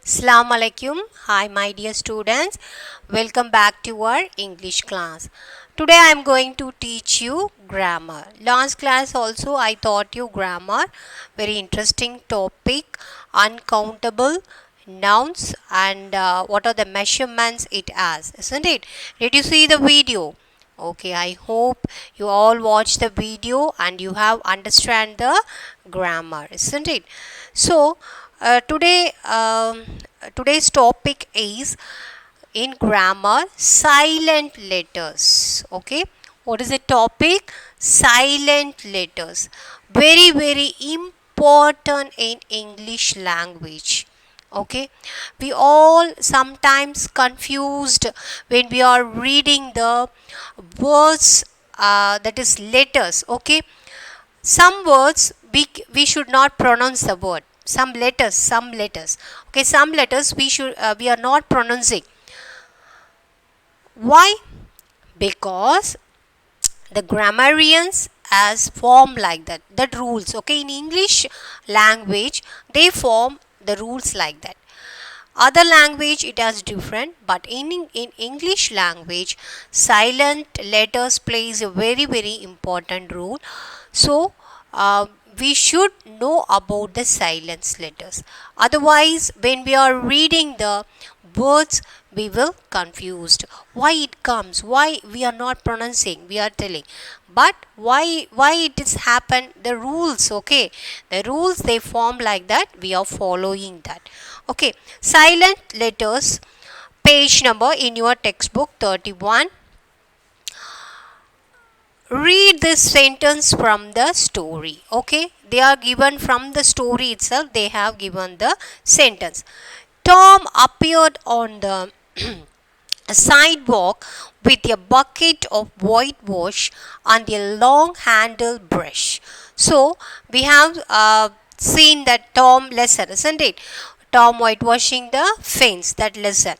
Assalamu alaikum. Hi, my dear students. Welcome back to our English class. Today I am going to teach you grammar. Last class also I taught you grammar. Very interesting topic. Uncountable nouns and what are the measurements it has, isn't it? Did you see the video? Okay, I hope you all watched the video and you have understand the grammar, isn't it? So today's topic is in grammar silent letters. Okay, what is the topic? Silent letters. Very important in English language. Okay, we all sometimes confused when we are reading the words, that is letters. Okay, some words we should not pronounce the word, some letters. Okay, some letters we are not pronouncing. Why? Because the grammarians as form like that rules. Okay, in English language they form the rules like that. Other language it has different, but in English language silent letters plays a very important role. So we should know about the silence letters. Otherwise when we are reading the words we will confused. Why it comes, why we are not pronouncing, we are telling, but why it is happen, the rules. Okay, the rules they form like that, we are following that. Okay, silent letters, page number in your textbook 31. Read this sentence from the story. Okay, they are given from the story itself, they have given the sentence. Tom appeared on the sidewalk with a bucket of whitewash and a long handled brush. So we have seen that Tom lesson, isn't it? Tom whitewashing the fence, that lesson.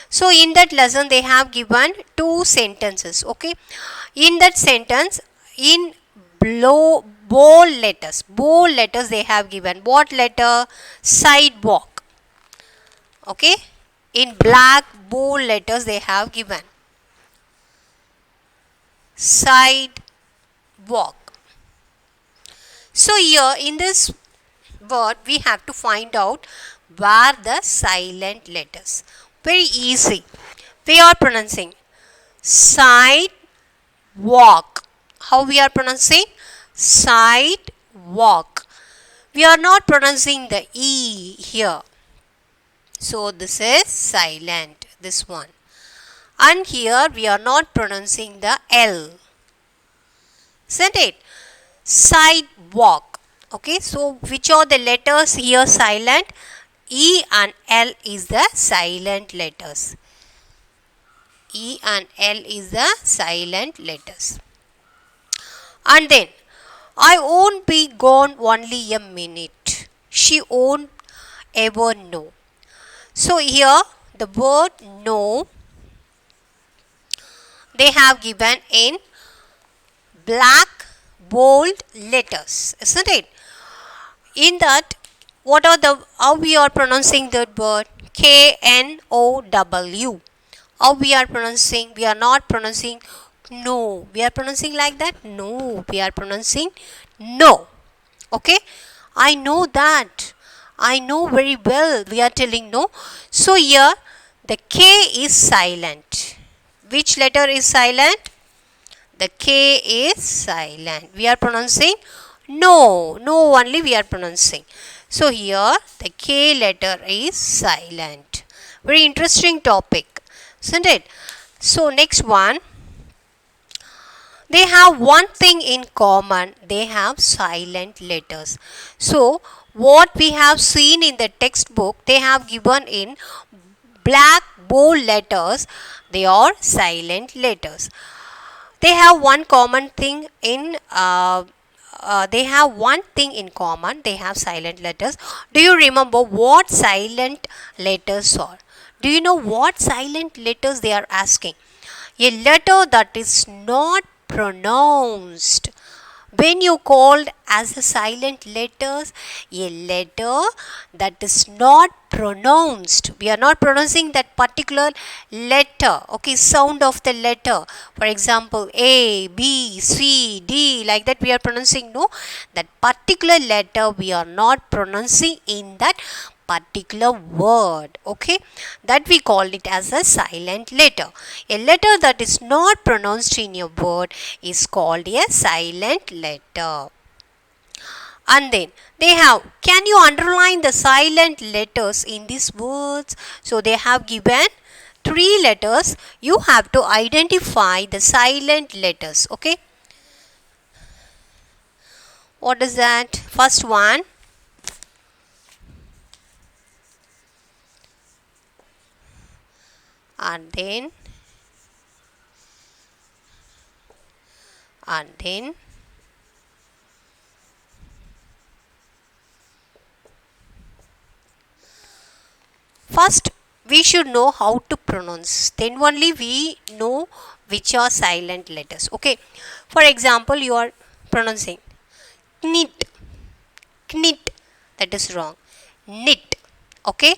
So in that lesson they have given two sentences. Okay, in that sentence, in bold letters they have given what letter? Sidewalk. Okay, in black bold letters they have given sidewalk. So here in this word we have to find out where the silent letters. Very easy. We are pronouncing sidewalk. How we are pronouncing? Sidewalk. We are not pronouncing the E here. So this is silent, this one. And here we are not pronouncing the L. Isn't it? Sidewalk. Okay, so which are the letters here silent? E and L is the silent letters. E and L is the silent letters. And then, I won't be gone only a minute. She won't ever know. So here the word know they have given in black bold letters, isn't it? In that, what are the, how we are pronouncing that word? KNOW. How we are pronouncing? We are not pronouncing no. We are pronouncing like that? No. We are pronouncing no. Okay? I know that. I know very well. We are telling no. So here the K is silent. Which letter is silent? The K is silent. We are pronouncing no. No only we are pronouncing. So here the K letter is silent. Very interesting topic, isn't it? So next one. They have one thing in common. They have silent letters. So what we have seen in the textbook, they have given in black bold letters. They are silent letters. They have one common thing in they have one thing in common. They have silent letters. Do you remember what silent letters are? Do you know what silent letters they are asking? A letter that is not pronounced When you called as a silent letters, a letter that is not pronounced, we are not pronouncing that particular letter, okay, sound of the letter. For example, A, B, C, D, like that we are pronouncing, no, that particular letter we are not pronouncing in that particular word, okay, that we call it as a silent letter. A letter that is not pronounced in a word is called a silent letter. And then they have, can you underline the silent letters in these words? So they have given three letters. You have to identify the silent letters, okay. What is that? First one, and then and then first we should know how to pronounce, then only we know which are silent letters, okay. For example, you are pronouncing knit, knit, that is wrong. Knit, okay.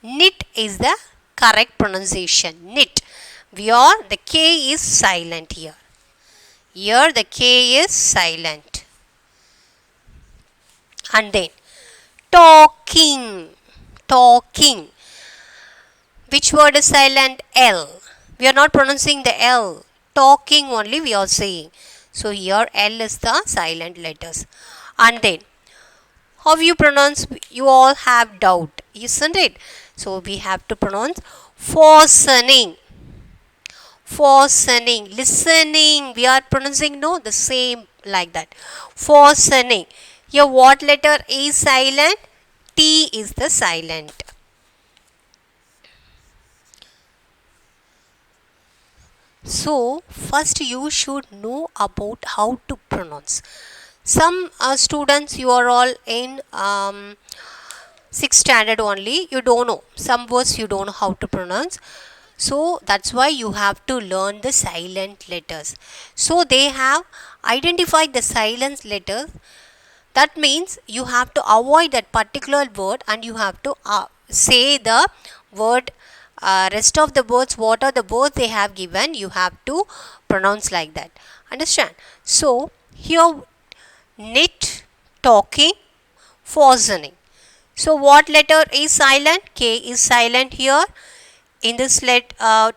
Knit is the correct pronunciation. Knit. We are, the K is silent here. Here the K is silent. And then talking, talking. Which word is silent? L. We are not pronouncing the L. Talking only we are saying. So here L is the silent letters. And then how you pronounce? You all have doubt, isn't it? So we have to pronounce fastening. Fastening. Listening. We are pronouncing, no, the same like that. Fastening. Here what letter is silent? T is the silent. So first you should know about how to pronounce. Some students, you are all in 6th standard only, you don't know. Some words you don't know how to pronounce. So that's why you have to learn the silent letters. So they have identified the silent letters. That means you have to avoid that particular word and you have to say the word, rest of the words, what are the words they have given, you have to pronounce like that. Understand? So here knit, talking, fastening. So what letter is silent? K is silent here. In this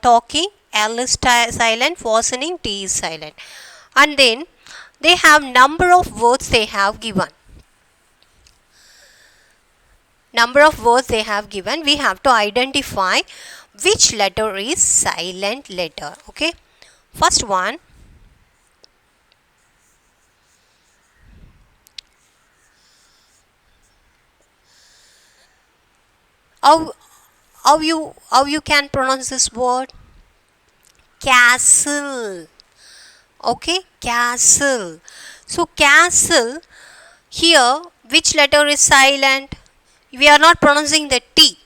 talking, L is silent, fastening, T is silent. And then they have number of words they have given. Number of words they have given. We have to identify which letter is silent letter. Okay. First one. How you can pronounce this word? Castle. Okay, castle. So castle, here which letter is silent? We are not pronouncing the T.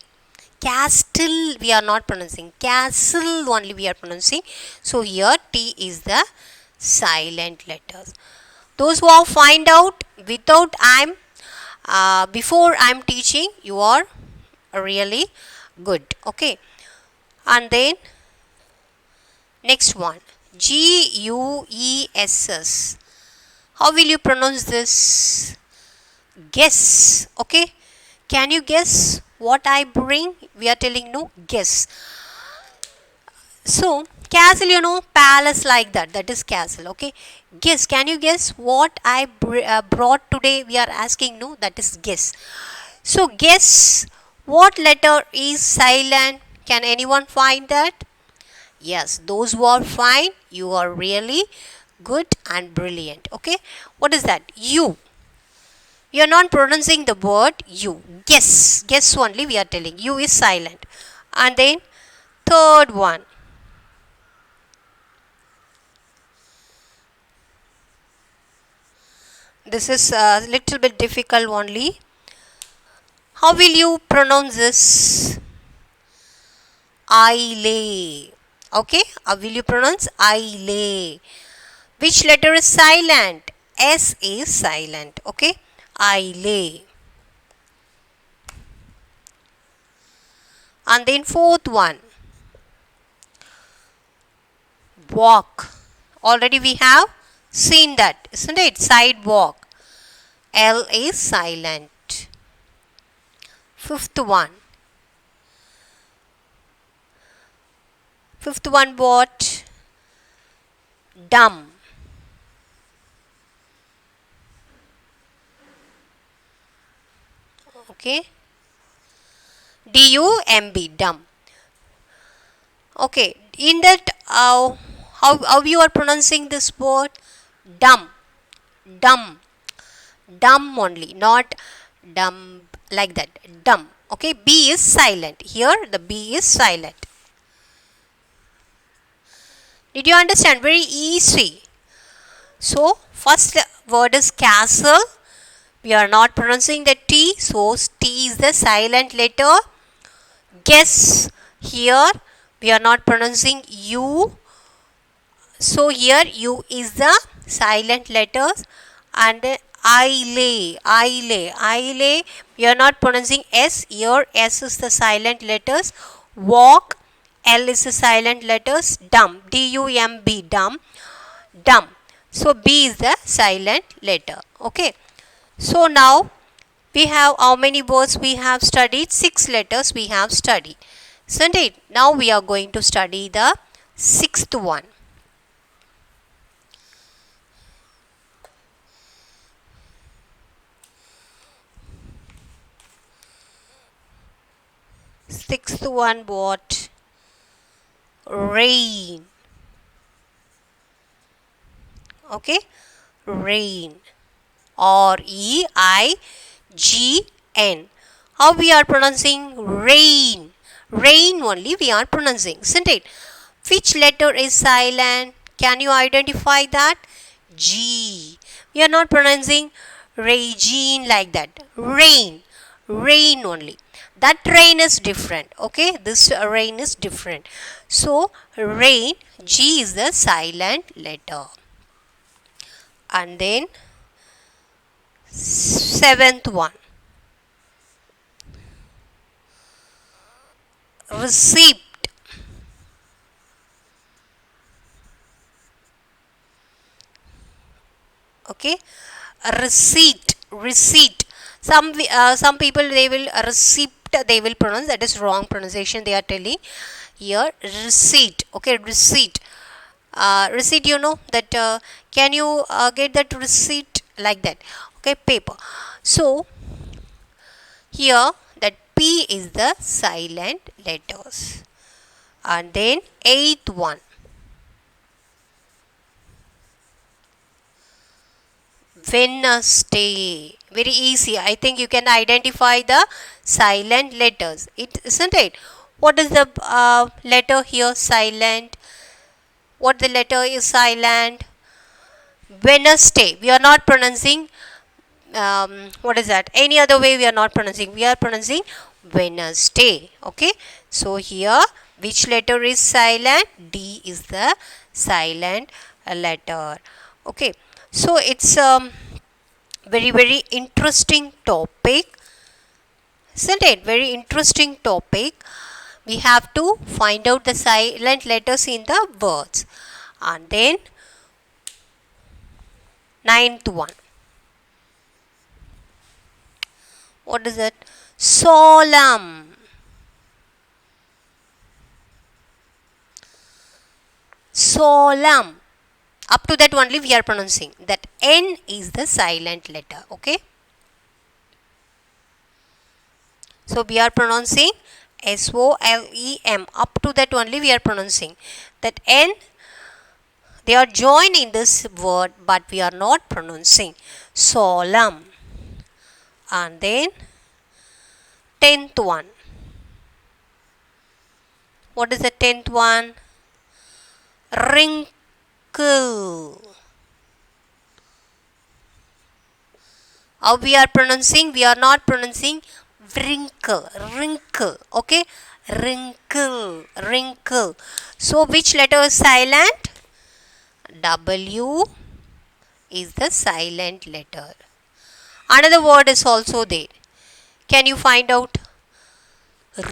Castle we are not pronouncing. Castle only we are pronouncing. So here T is the silent letters. Those who have find out without before I'm teaching, you are really good. Okay. And then next one, GUESS. How will you pronounce this? Guess. Okay. Can you guess what I bring? We are telling no, guess. So castle, you know, palace like that. That is castle. Okay. Guess. Can you guess what I brought today? We are asking no. That is guess. So guess what letter is silent? Can anyone find that? Yes, those who are fine, you are really good and brilliant. Okay. What is that? U. We are not pronouncing the word U. Guess. Guess only we are telling. U is silent. And then third one. This is a little bit difficult only. How will you pronounce this? I lay. Okay. How will you pronounce? I lay. Which letter is silent? S is silent. Okay, I lay. And then fourth one, walk. Already we have seen that, isn't it? Sidewalk. L is silent. Fifth one. Fifth one what? Dumb. Okay. D-U-M-B. Dumb. Okay. In that, how you are pronouncing this word? Dumb. Dumb. Dumb only. Not dumb like that. Dumb. Okay. B is silent. Here the B is silent. Did you understand? Very easy. So, first word is castle. We are not pronouncing the T. So, T is the silent letter. Guess. Here we are not pronouncing U. So, here U is the silent letters. And I lay. We are not pronouncing S. Here S is the silent letters. Walk. L is the silent letters. Dumb. D-U-M-B. Dumb. Dumb. So B is the silent letter. Okay. So now we have how many words we have studied? 6 letters we have studied. Isn't it? Now we are going to study the sixth one. Sixth one what? Rain. Okay. Rain. R-E-I-G-N. How we are pronouncing rain? Rain only we are pronouncing, isn't it? Which letter is silent? Can you identify that? G. We are not pronouncing Regine like that. Rain. Rain only. That rain is different. Okay. This rain is different. So, rain. G is the silent letter. And then seventh one, receipt. Okay, receipt. Some people they will receipt they will pronounce, that is wrong pronunciation they are telling here. Receipt. Okay, receipt. Receipt, you know that. Can you get that receipt like that? Okay, paper. So here that P is the silent letters. And then eighth one, Wednesday. Very easy. I think you can identify the silent letters. Isn't it? What is the letter here? Silent. What the letter is silent? Wednesday. We are not pronouncing. What is that? Any other way we are not pronouncing. We are pronouncing Wednesday. Okay. So here, which letter is silent? D is the silent letter. Okay. So it's very interesting topic, isn't it? Very interesting topic. We have to find out the silent letters in the words. And then ninth one, what is it? Solemn. Solemn. Up to that only we are pronouncing. That N is the silent letter. Okay. So we are pronouncing S-O-L-E-M. Up to that only we are pronouncing. That N, they are joined in this word, but we are not pronouncing. Solemn. And then 10th one. What is the 10th one? Wrinkle. How we are pronouncing? We are not pronouncing wrinkle. Okay. Wrinkle. So which letter is silent? W is the silent letter. Another word is also there. Can you find out?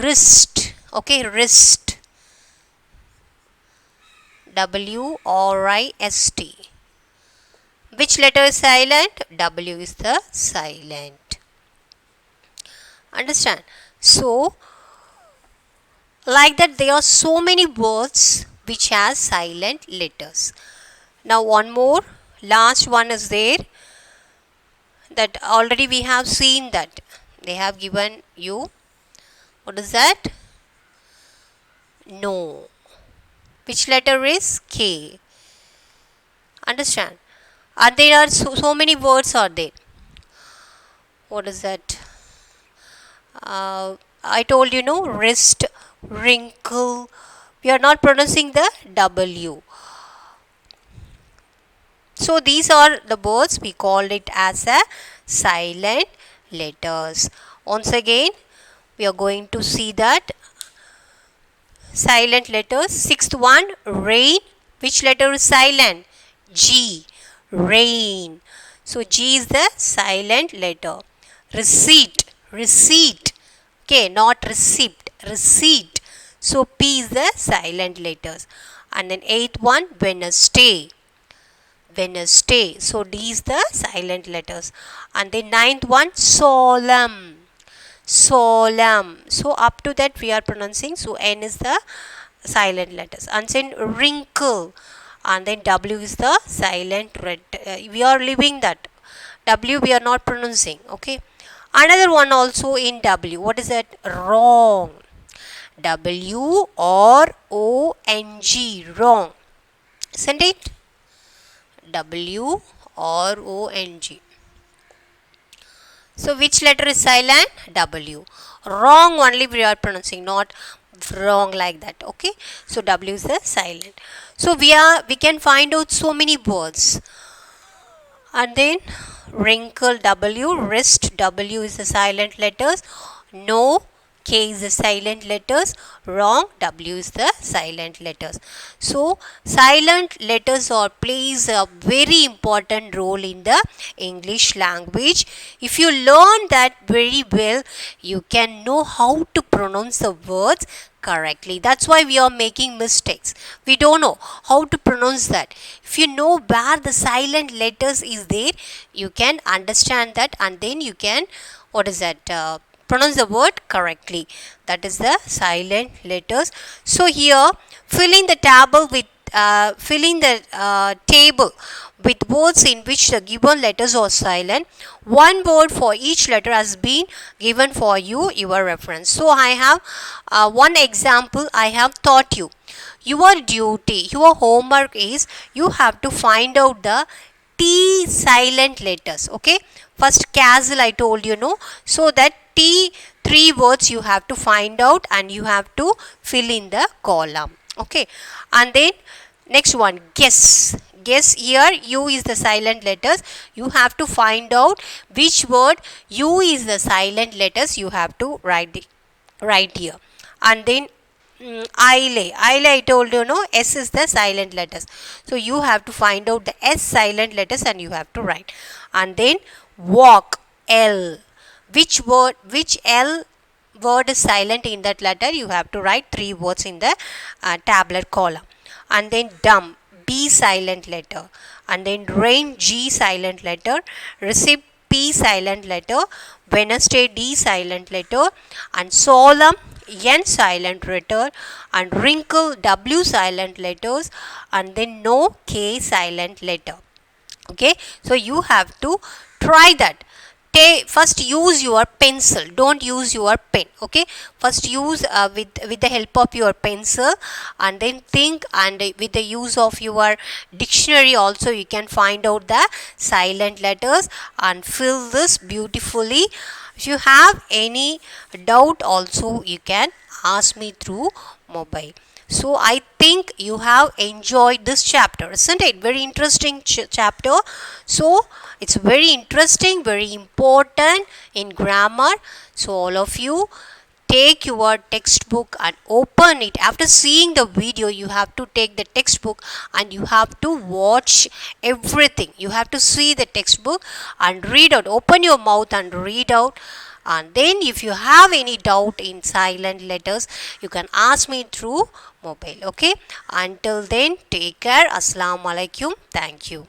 Wrist. Okay, wrist. WRIST. Which letter is silent? W is the silent. Understand? So, like that, there are so many words which has silent letters. Now, one more, last one is there, that already we have seen that they have given you. What is that? No. Which letter is K? Understand? And there are so many words are there. What is that? I told you, no, wrist, wrinkle. We are not pronouncing the W. So these are the words, we called it as a silent letters. Once again, we are going to see that silent letters. Sixth one, rain. Which letter is silent? G. Rain. So G is the silent letter. Receipt. Receipt. Okay, not receipt. Receipt. So P is the silent letters. And then eighth one, Wednesday. Wednesday. So D is the silent letters. And then ninth one, solemn. Solemn. So up to that we are pronouncing. So N is the silent letters. And then wrinkle. And then W is the silent red. We are leaving that. W we are not pronouncing. Okay. Another one also in W. What is that? Wrong. WRONG. Wrong. Isn't it? WRONG. So which letter is silent? W. Wrong only we are pronouncing, not wrong like that. Okay. So W is the silent. So we can find out so many words. And then wrinkle W, wrist W is the silent letters. No, K is the silent letters. Wrong, W is the silent letters. So silent letters plays a very important role in the English language. If you learn that very well, you can know how to pronounce the words correctly. That's why we are making mistakes. We don't know how to pronounce that. If you know where the silent letters is there, you can understand that, and then you can, what is that, pronounce the word correctly. That is the silent letters. So here, filling the table with table with words in which the given letters are silent. One word for each letter has been given for you, your reference. So I have one example I have taught you. Your duty, your homework is you have to find out the T silent letters. Okay. First castle I told you, no. So that T, 3 words you have to find out and you have to fill in the column. Okay. And then next one, guess. Guess, here U is the silent letters. You have to find out which word U is the silent letters. You have to write here. And then Ile I told you, no, S is the silent letters. So you have to find out the S silent letters and you have to write. And then walk, L. Which L word is silent in that letter? You have to write 3 words in the tablet column. And then dumb, B silent letter. And then rain, G silent letter. Receipt, P silent letter. Wednesday, D silent letter. And solemn, N silent letter. And wrinkle, W silent letters. And then no, K silent letter. Okay, so you have to try that. First use your pencil, don't use your pen. Okay, first use with the help of your pencil, and then think, and with the use of your dictionary also you can find out the silent letters and fill this beautifully. If you have any doubt also, you can ask me through mobile. So I think you have enjoyed this chapter, isn't it? Very interesting chapter. So it's very interesting, very important in grammar. So all of you take your textbook and open it. After seeing the video, you have to take the textbook and you have to watch everything. You have to see the textbook and read out. Open your mouth and read out. And then if you have any doubt in silent letters, you can ask me through mobile. Okay, until then, take care. Assalamu alaikum. Thank you.